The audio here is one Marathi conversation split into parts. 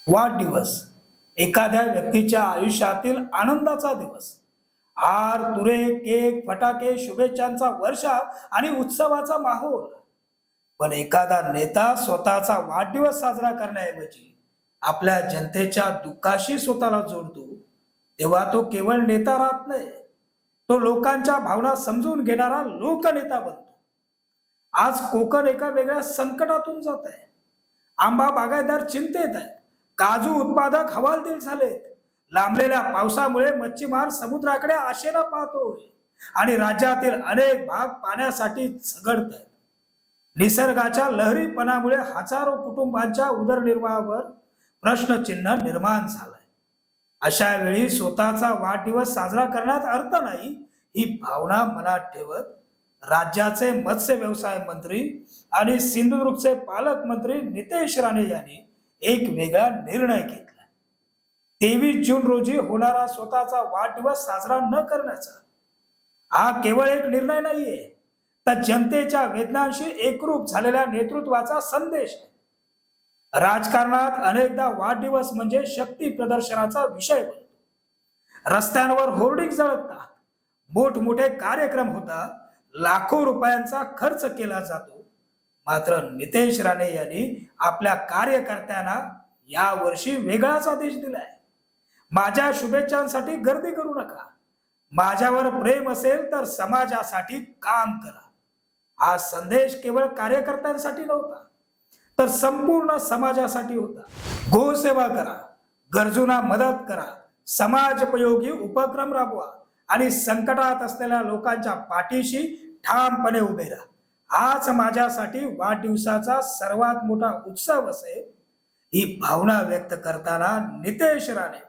वाढदिवस एखाद्या व्यक्तीच्या आयुष्यातील आनंदाचा दिवस. हार, तुरे, केक, फटाके, शुभेच्छांचा वर्षा आणि उत्सवाचा माहोल. पण एखादा नेता स्वतःचा वाढदिवस साजरा करण्याऐवजी आपल्या जनतेच्या दुःखाशी स्वतःला जोडतो, तेव्हा तो केवळ नेता राहत नाही, तो लोकांच्या भावना समजून घेणारा लोकनेता बनतो. आज कोकण एका वेगळ्या संकटातून जात आहे. आंबा बागायतदार चिंतेत आहे, काजू उत्पादक हवालदिल झालेत, लांबलेल्या पावसामुळे मच्छीमार समुद्राकडे आशेला पाहतोय आणि राज्यातील अनेक भाग पाण्यासाठी झगडत आहेत. निसर्गाच्या लहरीपणामुळे हजारो कुटुंबांच्या उदरनिर्वाहावर प्रश्नचिन्ह निर्माण झालंय. अशा वेळी स्वतःचा वाढदिवस साजरा करण्यात अर्थ नाही, ही भावना मनात ठेवत राज्याचे मत्स्य व्यवसाय मंत्री आणि सिंधुदुर्गचे पालकमंत्री नितेश राणे यांनी एक वेगळा निर्णय घेतला. 23 जून रोजी होणारा स्वतःचा वाढदिवस साजरा न करण्याचा हा केवळ एक निर्णय नाहीये, तर जनतेच्या वेदनांशी एकरूप झालेल्या नेतृत्वाचा संदेश आहे. राजकारणात अनेकदा वाढदिवस म्हणजे शक्ती प्रदर्शनाचा विषय बनतो. रस्त्यांवर होर्डिंग जळतात, मोठमोठे कार्यक्रम होतात, लाखो रुपयांचा खर्च केला जातो. मात्र नितेश राणे यांनी आपल्या कार्यकर्त्यांना या वर्षी वेगळाच आदेश दिलाय. माझ्या शुभेच्छांसाठी गर्दी करू नका, माझ्यावर प्रेम असेल तर समाजासाठी काम करा. हा संदेश केवळ कार्यकर्त्यांसाठी नव्हता, तर संपूर्ण समाजासाठी होता. गोसेवा करा, गरजूंना मदत करा, समाजोपयोगी उपक्रम राबवा आणि संकटात असलेल्या लोकांच्या पाठीशी ठामपणे उभे राहा. हाच माझ्यासाठी वाढदिवसाचा सर्वात मोठा उत्सव असेल. ही भावना व्यक्त करताना नितेश राणे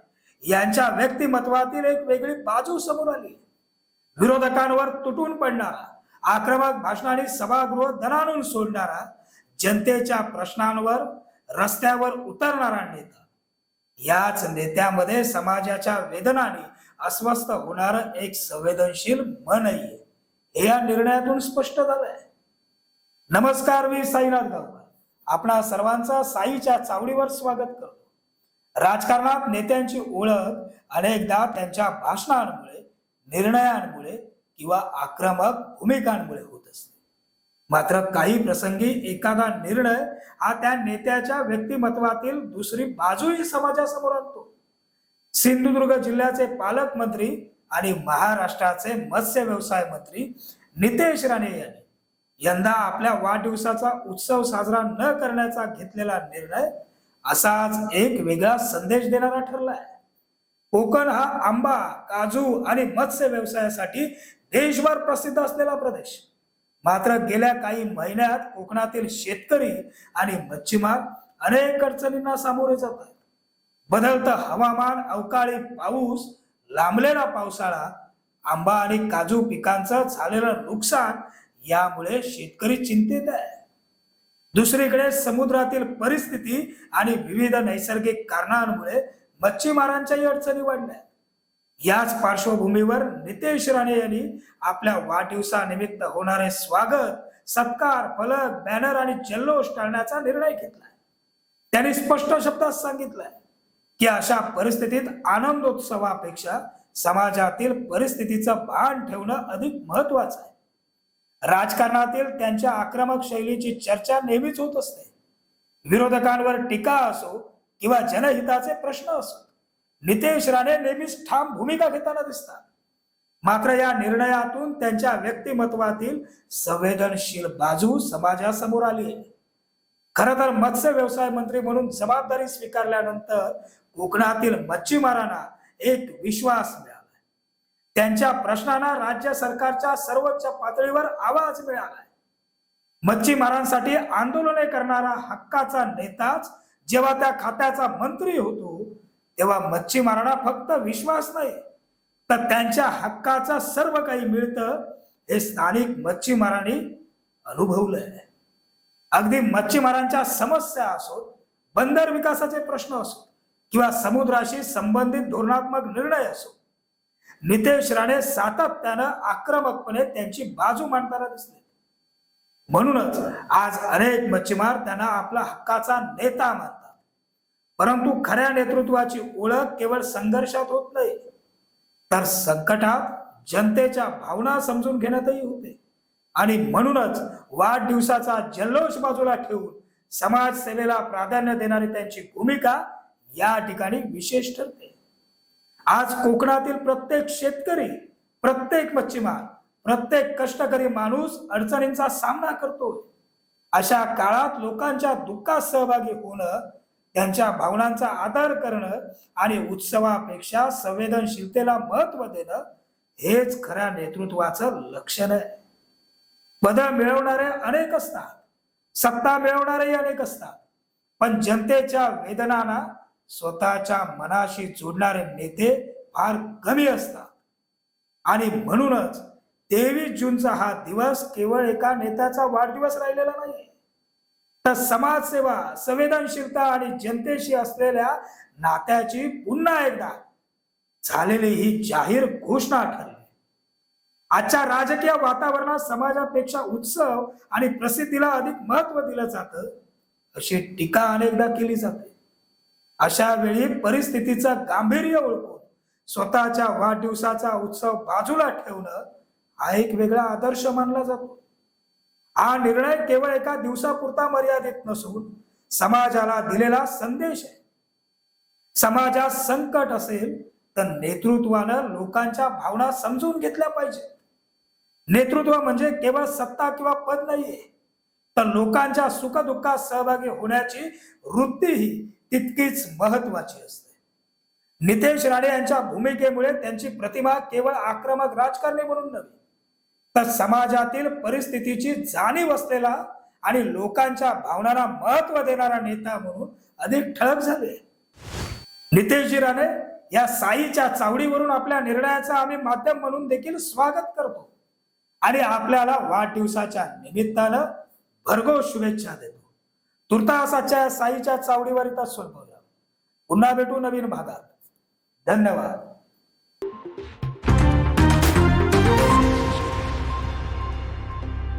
यांच्या व्यक्तिमत्वातील एक वेगळी बाजू समोर आली. विरोधकांवर तुटून पडणारा, आक्रमक भाषणांनी सभागृह दणाणून सोडणारा, जनतेच्या प्रश्नांवर रस्त्यावर उतरणारा नेता. याच नेत्यामध्ये समाजाच्या वेदनांनी अस्वस्थ होणार एक संवेदनशील मनही आहे, हे या निर्णयातून स्पष्ट झालंय. नमस्कार, मी साईनाथ गावकर आपणा सर्वांचा साईच्या चावडीवर स्वागत करतो. राजकारणात नेत्यांची ओळख अनेकदा त्यांच्या भाषणांमुळे, निर्णयांमुळे किंवा आक्रमक भूमिकांमुळे होत असते. मात्र काही प्रसंगी एखादा निर्णय हा त्या नेत्याच्या व्यक्तिमत्वातील दुसरी बाजूही समाजासमोर आणतो. सिंधुदुर्ग जिल्ह्याचे पालकमंत्री आणि महाराष्ट्राचे मत्स्य व्यवसाय मंत्री नितेश राणे यांनी यंदा आपल्या वाढदिवसाचा उत्सव साजरा न करण्याचा घेतलेला निर्णय असाच एक वेगळा संदेश देणारा ठरलाय. कोकण हा आंबा, काजू आणि मत्स्य व्यवसायासाठी देशभर प्रसिद्ध असलेला प्रदेश. मात्र गेल्या काही महिन्यात कोकणातील शेतकरी आणि मच्छीमार अनेक अडचणींना सामोरे जात आहेत. बदलतं हवामान, अवकाळी पाऊस, लांबलेला पावसाळा, आंबा आणि काजू पिकांचं झालेलं नुकसान यामुळे शेतकरी चिंतेत आहे. दुसरीकडे समुद्रातील परिस्थिती आणि विविध नैसर्गिक कारणांमुळे मच्छीमारांच्याही अडचणी वाढल्या. याच पार्श्वभूमीवर नितेश राणे यांनी आपल्या वाढदिवसानिमित्त होणारे स्वागत, सत्कार, फलक, बॅनर आणि जल्लोष टाळण्याचा निर्णय घेतलाय. त्यांनी स्पष्ट शब्दात सांगितलंय की अशा परिस्थितीत आनंदोत्सवापेक्षा समाजातील परिस्थितीचं भान ठेवणं अधिक महत्वाचं आहे. राजकारणातील त्यांच्या आक्रमक शैलीची चर्चा नेहमीच होत असते. विरोधकांवर टीका असो किंवा जनहिताचे प्रश्न असो, नितेश राणे नेहमीच ठाम भूमिका घेताना दिसतात. मात्र या निर्णयातून त्यांच्या व्यक्तिमत्वातील संवेदनशील बाजू समाजासमोर आली आहे. खर तर मत्स्य व्यवसाय मंत्री म्हणून जबाबदारी स्वीकारल्यानंतर कोकणातील मच्छीमारांना एक विश्वास मिळाला. त्यांच्या प्रश्नांना राज्य सरकारच्या सर्वोच्च पातळीवर आवाज मिळालाय. मच्छीमारांसाठी आंदोलने करणारा हक्काचा नेताच जेव्हा त्या खात्याचा मंत्री होतो, तेव्हा मच्छीमारांना फक्त विश्वास नाही, तर त्यांच्या हक्काचं सर्व काही मिळतं हे स्थानिक मच्छीमारांनी अनुभवलंय. अगदी मच्छीमारांच्या समस्या असोत, बंदर विकासाचे प्रश्न असो किंवा समुद्राशी संबंधित धोरणात्मक निर्णय असो, नितेश राणे सातत्यानं आक्रमकपणे त्यांची बाजू मांडताना दिसले. म्हणूनच आज अनेक मच्छीमार त्यांना आपला हक्काचा नेता मानतात. परंतु खऱ्या नेतृत्वाची ओळख केवळ संघर्षात होत नाही, तर संकटात जनतेच्या भावना समजून घेण्यातही होते. आणि म्हणूनच वाढदिवसाचा जल्लोष बाजूला ठेवून समाजसेवेला प्राधान्य देणारी त्यांची भूमिका या ठिकाणी विशेष ठरते. आज कोकणातील प्रत्येक शेतकरी, प्रत्येक मच्छीमार, प्रत्येक कष्टकरी माणूस अडचणींचा सामना करतो. अशा काळात लोकांच्या दुःखात सहभागी होणं, त्यांच्या भावनांचा आदर करणं आणि उत्सवापेक्षा संवेदनशीलतेला महत्व देणं हेच खऱ्या नेतृत्वाचं लक्षण आहे. बदल मिळवणारे अनेक असतात, सत्ता मिळवणारेही अनेक असतात, पण जनतेच्या वेदनांना स्वतःच्या मनाशी जोडणारे नेते फार कमी असतात. आणि म्हणूनच 23 जूनचा हा दिवस केवळ एका नेत्याचा वाढदिवस राहिलेला नाही, तर समाजसेवा, संवेदनशीलता आणि जनतेशी असलेल्या नात्याची पुन्हा एकदा झालेली ही जाहीर घोषणा ठरली. आजच्या राजकीय वातावरणात समाजापेक्षा उत्सव आणि प्रसिद्धीला अधिक महत्व दिलं जातं, अशी टीका अनेकदा केली जाते. अशा वेळी परिस्थितीचं गांभीर्य ओळखून स्वतःच्या वाढदिवसाचा उत्सव बाजूला ठेवणं हा एक वेगळा आदर्श मानला जातो. हा निर्णय केवळ एका दिवसापुरता मर्यादित नसून समाजाला दिलेला संदेश आहे. समाजात संकट असेल तर नेतृत्वानं लोकांच्या भावना समजून घेतल्या पाहिजे. नेतृत्व म्हणजे केवळ सत्ता किंवा पद नाहीये, तर लोकांच्या सुखदुःखात सहभागी होण्याची वृत्तीही तितकीच महत्वाची असते. नितेश राणे यांच्या भूमिकेमुळे त्यांची प्रतिमा केवळ आक्रमक राजकारणी म्हणून नव्हे, तर समाजातील परिस्थितीची जाणीव असलेला आणि लोकांच्या भावनांना महत्व देणारा नेता म्हणून अधिक ठळक झाले. नितेशजी राणे या साईच्या चावडीवरून आपल्या निर्णयाचा आम्ही माध्यम म्हणून देखील स्वागत करतो आणि आपल्याला वाढदिवसाच्या निमित्तानं भरघोस शुभेच्छा देतो. तुर्तास आजच्या साईच्या चावडीवर इथं सोडवूया. पुन्हा भेटू नवीन भागात. धन्यवाद.